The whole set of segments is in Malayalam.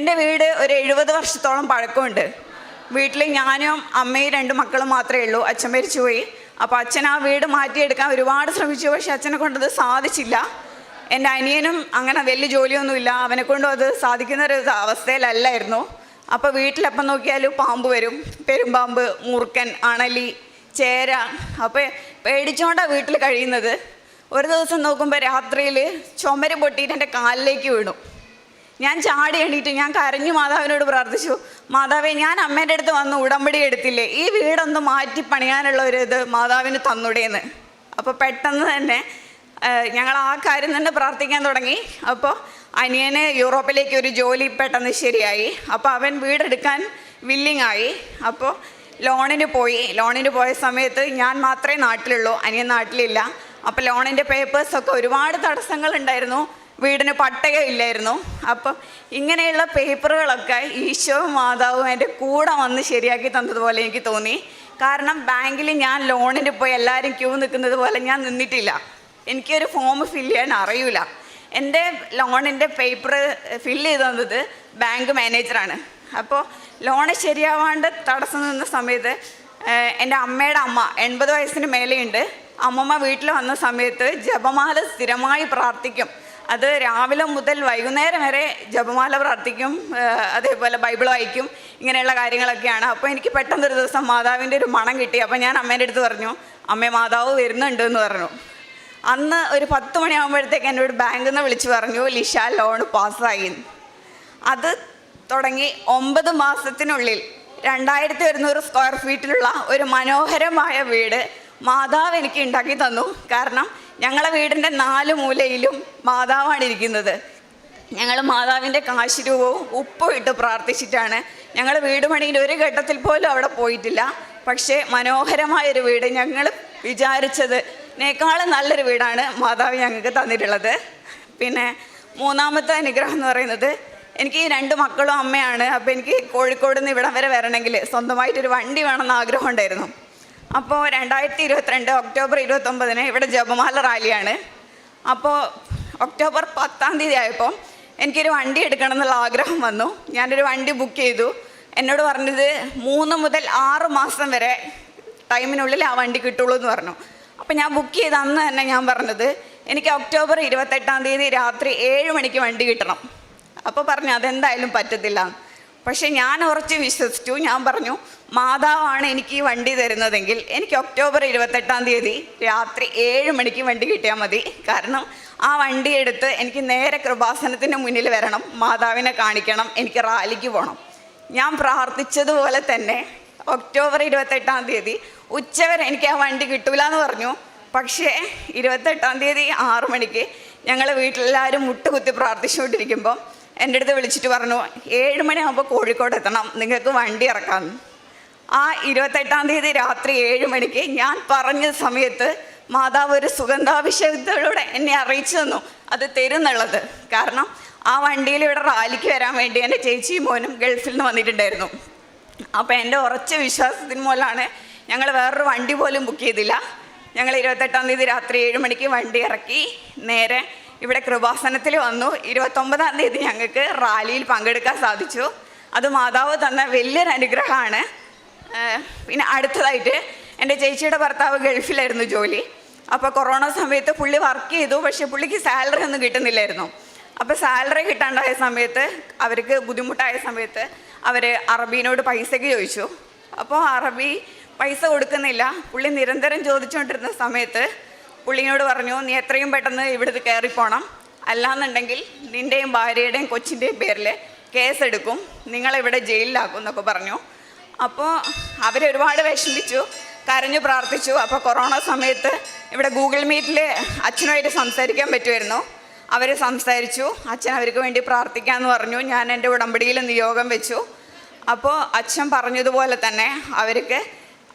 എൻ്റെ വീട് ഒരു 70 വർഷത്തോളം പഴക്കമുണ്ട്. വീട്ടിൽ ഞാനും അമ്മയും 2 മക്കളും മാത്രമേ ഉള്ളൂ. അച്ഛൻ മരിച്ചുപോയി. അപ്പോൾ അച്ഛൻ ആ വീട് മാറ്റിയെടുക്കാൻ ഒരുപാട് ശ്രമിച്ചു. പക്ഷെ അച്ഛനെ കൊണ്ടത് സാധിച്ചില്ല. എൻ്റെ അനിയനും അങ്ങനെ വലിയ ജോലിയൊന്നുമില്ല, അവനെക്കൊണ്ടും അത് സാധിക്കുന്നൊരു അവസ്ഥയിലല്ലായിരുന്നു. അപ്പോൾ വീട്ടിലെപ്പം നോക്കിയാലും പാമ്പ് വരും, പെരുമ്പാമ്പ്, മൂർക്കൻ, അണലി, ചേര. അപ്പോൾ പേടിച്ചോണ്ടാണ് വീട്ടിൽ കഴിയുന്നത്. ഒരു ദിവസം നോക്കുമ്പോൾ രാത്രിയിൽ ചുമര് പൊട്ടിയിട്ട് എൻ്റെ കാലിലേക്ക് വീണു. ഞാൻ ചാടി എണീറ്റ് ഞാൻ കരഞ്ഞു മാതാവിനോട് പ്രാർത്ഥിച്ചു, മാതാവേ, ഞാൻ അമ്മേൻ്റെ അടുത്ത് വന്ന് ഉടമ്പടി എടുത്തില്ലേ, ഈ വീടൊന്ന് മാറ്റി പണിയാനുള്ള ഒരു ഇത് മാതാവിന് തന്നുടേന്ന്. അപ്പോൾ പെട്ടെന്ന് തന്നെ ഞങ്ങൾ ആ കാര്യം തന്നെ പ്രാർത്ഥിക്കാൻ തുടങ്ങി. അപ്പോൾ അനിയന് യൂറോപ്പിലേക്ക് ഒരു ജോലി പെട്ടെന്ന് ശരിയായി. അപ്പോൾ അവൻ വീടെടുക്കാൻ വില്ലിങ് ആയി. അപ്പോൾ ലോണിന് പോയ സമയത്ത് ഞാൻ മാത്രമേ നാട്ടിലുള്ളൂ, അനിയൻ നാട്ടിലില്ല. അപ്പോൾ ലോണിൻ്റെ പേപ്പേഴ്സൊക്കെ ഒരുപാട് തടസ്സങ്ങളുണ്ടായിരുന്നു, വീടിന് പട്ടയ ഇല്ലായിരുന്നു. അപ്പം ഇങ്ങനെയുള്ള പേപ്പറുകളൊക്കെ ഈശോയും മാതാവും എൻ്റെ കൂടെ വന്ന് ശരിയാക്കി തന്നതുപോലെ എനിക്ക് തോന്നി. കാരണം ബാങ്കിൽ ഞാൻ ലോണിന് പോയി എല്ലാവരും ക്യൂ നിൽക്കുന്നത് പോലെ ഞാൻ നിന്നിട്ടില്ല. എനിക്കൊരു ഫോം ഫില്ല് ചെയ്യാൻ അറിയില്ല. എൻ്റെ ലോണിൻ്റെ പേപ്പർ ഫില്ല് ചെയ്ത് തന്നത് ബാങ്ക് മാനേജറാണ്. അപ്പോൾ ലോണ് ശരിയാവാണ്ട് തടസ്സം നിന്ന സമയത്ത് എൻ്റെ അമ്മയുടെ അമ്മ 80 വയസ്സിന് മേലെയുണ്ട്. അമ്മമ്മ വീട്ടിൽ വന്ന സമയത്ത് ജപമാല സ്ഥിരമായി പ്രാർത്ഥിക്കും. അത് രാവിലെ മുതൽ വൈകുന്നേരം വരെ ജപമാല പ്രാർത്ഥിക്കും, അതേപോലെ ബൈബിൾ വായിക്കും, ഇങ്ങനെയുള്ള കാര്യങ്ങളൊക്കെയാണ്. അപ്പോൾ എനിക്ക് പെട്ടെന്നൊരു ദിവസം മാതാവിൻ്റെ ഒരു മണം കിട്ടി. അപ്പോൾ ഞാൻ അമ്മേൻ്റെ അടുത്ത് പറഞ്ഞു, അമ്മേ, മാതാവ് വരുന്നുണ്ട് എന്ന് പറഞ്ഞു. അന്ന് ഒരു 10 മണിയാകുമ്പോഴത്തേക്ക് എന്നോട് ബാങ്കിൽ നിന്ന് വിളിച്ച് പറഞ്ഞു, ലിഷ, ലോൺ പാസ്സായി. അത് തുടങ്ങി 9 മാസത്തിനുള്ളിൽ 2100 സ്ക്വയർ ഫീറ്റിലുള്ള ഒരു മനോഹരമായ വീട് മാതാവ് എനിക്ക് ഉണ്ടാക്കി തന്നു. കാരണം ഞങ്ങളെ വീടിൻ്റെ 4 മൂലയിലും മാതാവാണ് ഇരിക്കുന്നത്. ഞങ്ങൾ മാതാവിൻ്റെ കാശ് രൂപവും ഉപ്പും ഇട്ട് പ്രാർത്ഥിച്ചിട്ടാണ്. ഞങ്ങൾ വീട് പണിയിൽ ഒരു ഘട്ടത്തിൽ പോലും അവിടെ പോയിട്ടില്ല. പക്ഷേ മനോഹരമായൊരു വീട്, ഞങ്ങൾ വിചാരിച്ചതിനേക്കാളും നല്ലൊരു വീടാണ് മാതാവ് ഞങ്ങൾക്ക് തന്നിട്ടുള്ളത്. പിന്നെ 3ാമത്തെ അനുഗ്രഹം എന്ന് പറയുന്നത്, എനിക്ക് 2 മക്കളും അമ്മയാണ്. അപ്പോൾ എനിക്ക് കോഴിക്കോട് നിന്ന് ഇവിടം വരെ വരണമെങ്കിൽ സ്വന്തമായിട്ടൊരു വണ്ടി വേണമെന്ന് ആഗ്രഹം ഉണ്ടായിരുന്നു. അപ്പോൾ 2022 ഒക്ടോബർ 29 ഇവിടെ ജപമാല റാലിയാണ്. അപ്പോൾ ഒക്ടോബർ 10-ാം തീയതി ആയപ്പോൾ എനിക്കൊരു വണ്ടി എടുക്കണം എന്നുള്ള ആഗ്രഹം വന്നു. ഞാനൊരു വണ്ടി ബുക്ക് ചെയ്തു. എന്നോട് പറഞ്ഞത് 3 മുതൽ 6 മാസം വരെ ടൈമിനുള്ളിൽ ആ വണ്ടി കിട്ടുള്ളൂ എന്ന് പറഞ്ഞു. അപ്പോൾ ഞാൻ ബുക്ക് ചെയ്ത അന്ന് തന്നെ ഞാൻ പറഞ്ഞത്, എനിക്ക് ഒക്ടോബർ 28-ാം തീയതി രാത്രി 7 മണിക്ക് വണ്ടി കിട്ടണം. അപ്പോൾ പറഞ്ഞു അതെന്തായാലും പറ്റത്തില്ല. പക്ഷെ ഞാൻ ഉറച്ച് വിശ്വസിച്ചു. ഞാൻ പറഞ്ഞു, മാതാവാണ് എനിക്ക് ഈ വണ്ടി തരുന്നതെങ്കിൽ എനിക്ക് ഒക്ടോബർ 28-ാം തീയതി രാത്രി 7 മണിക്ക് വണ്ടി കിട്ടിയാൽ മതി. കാരണം ആ വണ്ടി എടുത്ത് എനിക്ക് നേരെ കൃപാസനത്തിന് മുന്നിൽ വരണം, മാതാവിനെ കാണിക്കണം, എനിക്ക് റാലിക്ക് പോകണം. ഞാൻ പ്രാർത്ഥിച്ചതുപോലെ തന്നെ ഒക്ടോബർ 28-ാം തീയതി ഉച്ചവരെ എനിക്ക് ആ വണ്ടി കിട്ടൂല എന്ന് പറഞ്ഞു. പക്ഷേ 28-ാം തീയതി 6 മണിക്ക് ഞങ്ങൾ വീട്ടിലെല്ലാവരും മുട്ടുകുത്തി പ്രാർത്ഥിച്ചുകൊണ്ടിരിക്കുമ്പോൾ എൻ്റെ അടുത്ത് വിളിച്ചിട്ട് പറഞ്ഞു, 7 മണിയാകുമ്പോൾ കോഴിക്കോട് എത്തണം, നിങ്ങൾക്ക് വണ്ടി ഇറക്കാം. ആ 28-ാം തീയതി രാത്രി 7 മണിക്ക് ഞാൻ പറഞ്ഞ സമയത്ത് മാതാവ് ഒരു സുഗന്ധാഭിഷേകത്തിലൂടെ എന്നെ അറിയിച്ചു തന്നു അത് തരുന്നുള്ളത്. കാരണം ആ വണ്ടിയിൽ ഇവിടെ റാലിക്ക് വരാൻ വേണ്ടി എൻ്റെ ചേച്ചിയും മോനും ഗൾഫിൽ നിന്ന് വന്നിട്ടുണ്ടായിരുന്നു. അപ്പോൾ എൻ്റെ ഉറച്ച വിശ്വാസത്തിന് മൂലമാണ് ഞങ്ങൾ വേറൊരു വണ്ടി പോലും ബുക്ക് ചെയ്തില്ല. ഞങ്ങൾ 28-ാം തീയതി രാത്രി 7 മണിക്ക് വണ്ടി ഇറക്കി നേരെ ഇവിടെ കൃപാസനത്തിൽ വന്നു. 29-ാം തീയതി ഞങ്ങൾക്ക് റാലിയിൽ പങ്കെടുക്കാൻ സാധിച്ചു. അത് മാതാവ് തന്ന വലിയൊരു അനുഗ്രഹമാണ്. പിന്നെ അടുത്തതായിട്ട് എൻ്റെ ചേച്ചിയുടെ ഭർത്താവ് ഗൾഫിലായിരുന്നു ജോലി. അപ്പോൾ കൊറോണ സമയത്ത് പുള്ളി വർക്ക് ചെയ്തു, പക്ഷേ പുള്ളിക്ക് സാലറി ഒന്നും കിട്ടുന്നില്ലായിരുന്നു. അപ്പോൾ സാലറി കിട്ടാണ്ടായ സമയത്ത് അവർക്ക് ബുദ്ധിമുട്ടായ സമയത്ത് അവർ അറബീനോട് പൈസയ്ക്ക് ചോദിച്ചു. അപ്പോൾ അറബി പൈസ കൊടുക്കുന്നില്ല. പുള്ളി നിരന്തരം ചോദിച്ചുകൊണ്ടിരുന്ന സമയത്ത് പുള്ളിയോട് പറഞ്ഞു, നീ എത്രയും പെട്ടെന്ന് ഇവിടുന്ന് കയറിപ്പോണം, അല്ലാന്നുണ്ടെങ്കിൽ നിൻ്റെയും ഭാര്യയുടെയും കൊച്ചിൻ്റെയും പേരിൽ കേസെടുക്കും, നിങ്ങളിവിടെ ജയിലിലാക്കും എന്നൊക്കെ പറഞ്ഞു. അപ്പോൾ അവരൊരുപാട് വിഷമിച്ചു, കരഞ്ഞു പ്രാർത്ഥിച്ചു. അപ്പോൾ കൊറോണ സമയത്ത് ഇവിടെ ഗൂഗിൾ മീറ്റിൽ അച്ഛനുമായിട്ട് സംസാരിക്കാൻ പറ്റുമായിരുന്നു. അവർ സംസാരിച്ചു. അച്ഛൻ അവർക്ക് വേണ്ടി പ്രാർത്ഥിക്കാമെന്ന് പറഞ്ഞു. ഞാൻ എൻ്റെ ഉടമ്പടിയിൽ നിയോഗം വെച്ചു. അപ്പോൾ അച്ഛൻ പറഞ്ഞതുപോലെ തന്നെ അവർക്ക്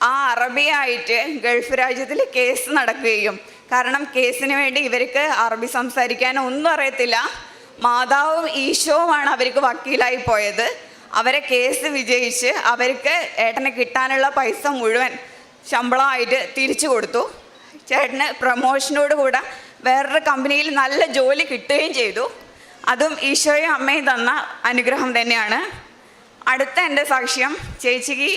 ആ അറബിയായിട്ട് ഗൾഫ് രാജ്യത്തിൽ കേസ് നടക്കുകയും, കാരണം കേസിന് വേണ്ടി ഇവർക്ക് അറബി സംസാരിക്കാനോ ഒന്നും അറിയത്തില്ല. മാതാവും ഈശോവുമാണ് അവർക്ക് വക്കീലായി പോയത്. അവരെ കേസ് വിജയിച്ച് അവർക്ക് ഏട്ടന് കിട്ടാനുള്ള പൈസ മുഴുവൻ ശമ്പളമായിട്ട് തിരിച്ചു കൊടുത്തു. ചേട്ടന് പ്രമോഷനോട് കൂടെ വേറൊരു കമ്പനിയിൽ നല്ല ജോലി കിട്ടുകയും ചെയ്തു. അതും ഈശോയും അമ്മയും തന്ന അനുഗ്രഹം തന്നെയാണ്. അടുത്ത എൻ്റെ സാക്ഷ്യം, ചേച്ചിക്ക്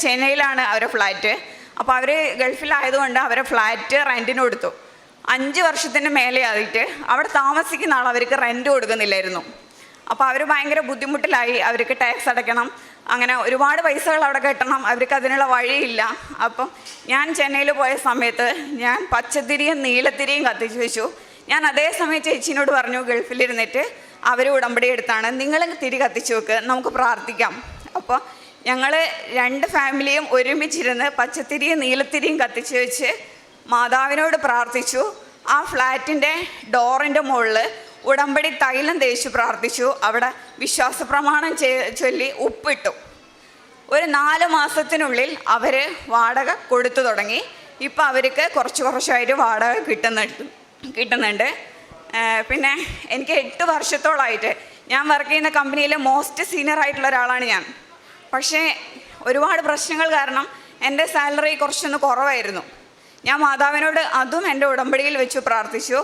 ചെന്നൈയിലാണ് അവരുടെ ഫ്ലാറ്റ്. അപ്പോൾ അവർ ഗൾഫിലായതുകൊണ്ട് അവരെ ഫ്ലാറ്റ് റെൻറ്റിന് കൊടുത്തു. 5 വർഷത്തിന് മേലെ ആയിട്ട് അവിടെ താമസിക്കുന്ന ആൾ അവർക്ക് റെൻറ്റ് കൊടുക്കുന്നില്ലായിരുന്നു. അപ്പോൾ അവർ ഭയങ്കര ബുദ്ധിമുട്ടിലായി. അവർക്ക് ടാക്സ് അടയ്ക്കണം, അങ്ങനെ ഒരുപാട് പൈസകൾ അവിടെ കെട്ടണം, അവർക്ക് അതിനുള്ള വഴിയില്ല. അപ്പം ഞാൻ ചെന്നൈയിൽ പോയ സമയത്ത് ഞാൻ പച്ചത്തിരിയും നീലത്തിരിയും കത്തിച്ച് വെച്ചു. ഞാൻ അതേ സമയം ചേച്ചീനോട് പറഞ്ഞു, ഗൾഫിലിരുന്നിട്ട് അവർ ഉടമ്പടി എടുത്താണ്, നിങ്ങൾ തിരി കത്തിച്ച് വെക്ക്, നമുക്ക് പ്രാർത്ഥിക്കാം. അപ്പോൾ ഞങ്ങൾ 2 ഫാമിലിയും ഒരുമിച്ചിരുന്ന് പച്ചത്തിരിയും നീലത്തിരിയും കത്തിച്ച് വെച്ച് മാതാവിനോട് പ്രാർത്ഥിച്ചു. ആ ഫ്ലാറ്റിൻ്റെ ഡോറിൻ്റെ മുകളിൽ ഉടമ്പടി തൈലം തേച്ച് പ്രാർത്ഥിച്ചു. അവിടെ വിശ്വാസ പ്രമാണം ചൊല്ലി ഉപ്പിട്ടു. ഒരു 4 മാസത്തിനുള്ളിൽ അവർ വാടക കൊടുത്തു തുടങ്ങി. ഇപ്പം അവർക്ക് കുറച്ചായിട്ട് വാടക കിട്ടുന്നുണ്ട്. പിന്നെ എനിക്ക് 8 വർഷത്തോളമായിട്ട് ഞാൻ വർക്ക് ചെയ്യുന്ന കമ്പനിയിലെ മോസ്റ്റ് സീനിയർ ആയിട്ടുള്ള ഒരാളാണ് ഞാൻ. പക്ഷേ ഒരുപാട് പ്രശ്നങ്ങൾ കാരണം എൻ്റെ സാലറി കുറച്ചൊന്ന് കുറവായിരുന്നു. ഞാൻ മാതാവിനോട് അതും എൻ്റെ ഉടമ്പടിയിൽ വെച്ച് പ്രാർത്ഥിച്ചു.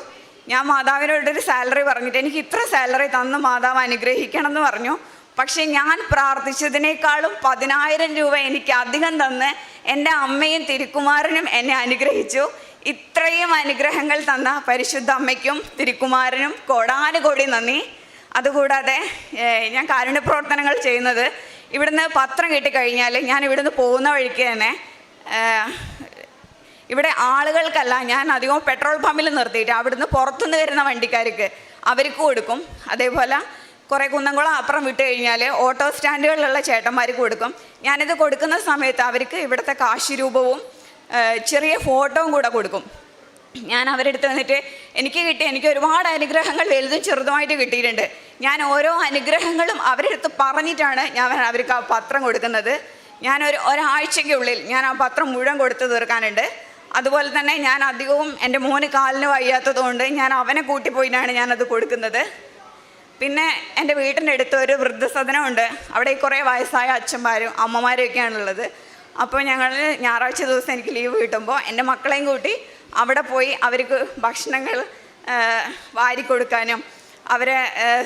ഞാൻ മാതാവിനോടൊരു സാലറി പറഞ്ഞിട്ട് എനിക്ക് ഇത്ര സാലറി തന്ന് മാതാവ് അനുഗ്രഹിക്കണം എന്ന് പറഞ്ഞു. പക്ഷേ ഞാൻ പ്രാർത്ഥിച്ചതിനേക്കാളും 10,000 രൂപ എനിക്ക് അധികം തന്ന് എൻ്റെ അമ്മയും തിരുക്കുമാരനും എന്നെ അനുഗ്രഹിച്ചു. ഇത്രയും അനുഗ്രഹങ്ങൾ തന്ന പരിശുദ്ധ അമ്മയ്ക്കും തിരുക്കുമാരനും കോടാനുകോടി നന്ദി. അതുകൂടാതെ ഞാൻ കാരുണ്യ പ്രവർത്തനങ്ങൾ ചെയ്യുന്നത്, ഇവിടുന്ന് പത്രം കിട്ടിക്കഴിഞ്ഞാൽ ഞാൻ ഇവിടുന്ന് പോകുന്ന വഴിക്ക് തന്നെ ഇവിടെ ആളുകൾക്കല്ല, ഞാൻ അധികം പെട്രോൾ പമ്പിൽ നിർത്തിയിട്ട് അവിടുന്ന് പുറത്തുനിന്ന് വരുന്ന വണ്ടിക്കാർക്ക് അവർക്ക് കൊടുക്കും. അതേപോലെ കുറേ കുന്നംകുളം അപ്പുറം വിട്ട് കഴിഞ്ഞാൽ ഓട്ടോ സ്റ്റാൻഡുകളിലുള്ള ചേട്ടന്മാർക്ക് കൊടുക്കും. ഞാനിത് കൊടുക്കുന്ന സമയത്ത് അവർക്ക് ഇവിടുത്തെ കാശ് രൂപവും ചെറിയ ഫോട്ടോവും കൂടെ കൊടുക്കും. ഞാൻ അവരുടെ അടുത്ത് വന്നിട്ട് എനിക്ക് ഒരുപാട് അനുഗ്രഹങ്ങൾ വലുതും ചെറുതുമായിട്ട് കിട്ടിയിട്ടുണ്ട്. ഞാൻ ഓരോ അനുഗ്രഹങ്ങളും അവരുടെ അടുത്ത് പറഞ്ഞിട്ടാണ് ഞാൻ അവർക്ക് ആ പത്രം കൊടുക്കുന്നത്. ഞാൻ ഒരാഴ്ചയ്ക്കുള്ളിൽ ഞാൻ ആ പത്രം മുഴുവൻ കൊടുത്തു തീർക്കാനുണ്ട്. അതുപോലെ തന്നെ ഞാൻ അധികവും എൻ്റെ മോന് കാലിന് വയ്യാത്തതുകൊണ്ട് ഞാൻ അവനെ കൂട്ടിപ്പോയിട്ടാണ് ഞാനത് കൊടുക്കുന്നത്. പിന്നെ എൻ്റെ വീട്ടിൻ്റെ അടുത്ത് ഒരു വൃദ്ധസദനമുണ്ട്. അവിടെ കുറേ വയസ്സായ അച്ഛന്മാരും അമ്മമാരും ഒക്കെയാണുള്ളത്. അപ്പോൾ ഞങ്ങൾ ഞായറാഴ്ച ദിവസം എനിക്ക് ലീവ് കിട്ടുമ്പോൾ എൻ്റെ മക്കളെയും കൂട്ടി അവിടെ പോയി അവർക്ക് ഭക്ഷണങ്ങൾ വാരിക്കൊടുക്കാനും അവരെ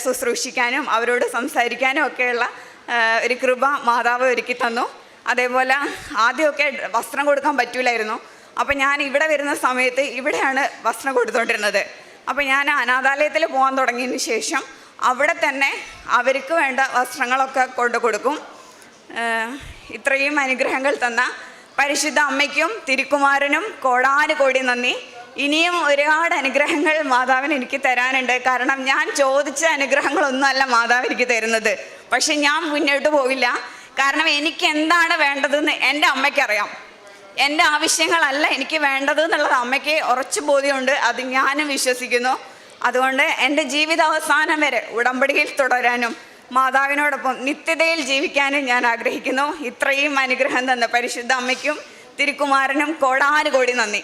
ശുശ്രൂഷിക്കാനും അവരോട് സംസാരിക്കാനും ഒക്കെയുള്ള ഒരു കൃപ മാതാവ് ഒരുക്കി തന്നു. അതേപോലെ ആദ്യമൊക്കെ വസ്ത്രം കൊടുക്കാൻ പറ്റില്ലായിരുന്നു. അപ്പോൾ ഞാൻ ഇവിടെ വരുന്ന സമയത്ത് ഇവിടെയാണ് വസ്ത്രം കൊടുത്തുകൊണ്ടിരുന്നത്. അപ്പോൾ ഞാൻ അനാഥാലയത്തിൽ പോകാൻ തുടങ്ങിയതിന് ശേഷം അവിടെ തന്നെ അവർക്ക് വേണ്ട വസ്ത്രങ്ങളൊക്കെ കൊണ്ടു കൊടുക്കും. ഇത്രയും അനുഗ്രഹങ്ങൾ തന്ന പരിശുദ്ധ അമ്മയ്ക്കും തിരുക്കുമാരനും കോടാനുകോടി നന്ദി. ഇനിയും ഒരുപാട് അനുഗ്രഹങ്ങൾ മാതാവിന് എനിക്ക് തരാനുണ്ട്. കാരണം ഞാൻ ചോദിച്ച അനുഗ്രഹങ്ങളൊന്നുമല്ല മാതാവ് എനിക്ക് തരുന്നത്. പക്ഷെ ഞാൻ മുന്നോട്ട് പോകില്ല. കാരണം എനിക്ക് എന്താണ് വേണ്ടതെന്ന് എൻ്റെ അമ്മയ്ക്കറിയാം. എൻ്റെ ആവശ്യങ്ങളല്ല എനിക്ക് വേണ്ടത് എന്നുള്ളത് അമ്മയ്ക്ക് ഉറച്ചു ബോധ്യമുണ്ട്. അത് ഞാനും വിശ്വസിക്കുന്നു. അതുകൊണ്ട് എൻ്റെ ജീവിതാവസാനം വരെ ഉടമ്പടിയിൽ തുടരാനും മാതാവിനോടൊപ്പം നിത്യതയിൽ ജീവിക്കാനും ഞാൻ ആഗ്രഹിക്കുന്നു. ഇത്രയും അനുഗ്രഹം തന്ന പരിശുദ്ധ അമ്മയ്ക്കും തിരുക്കുമാരനും കോടാനുകോടി നന്ദി.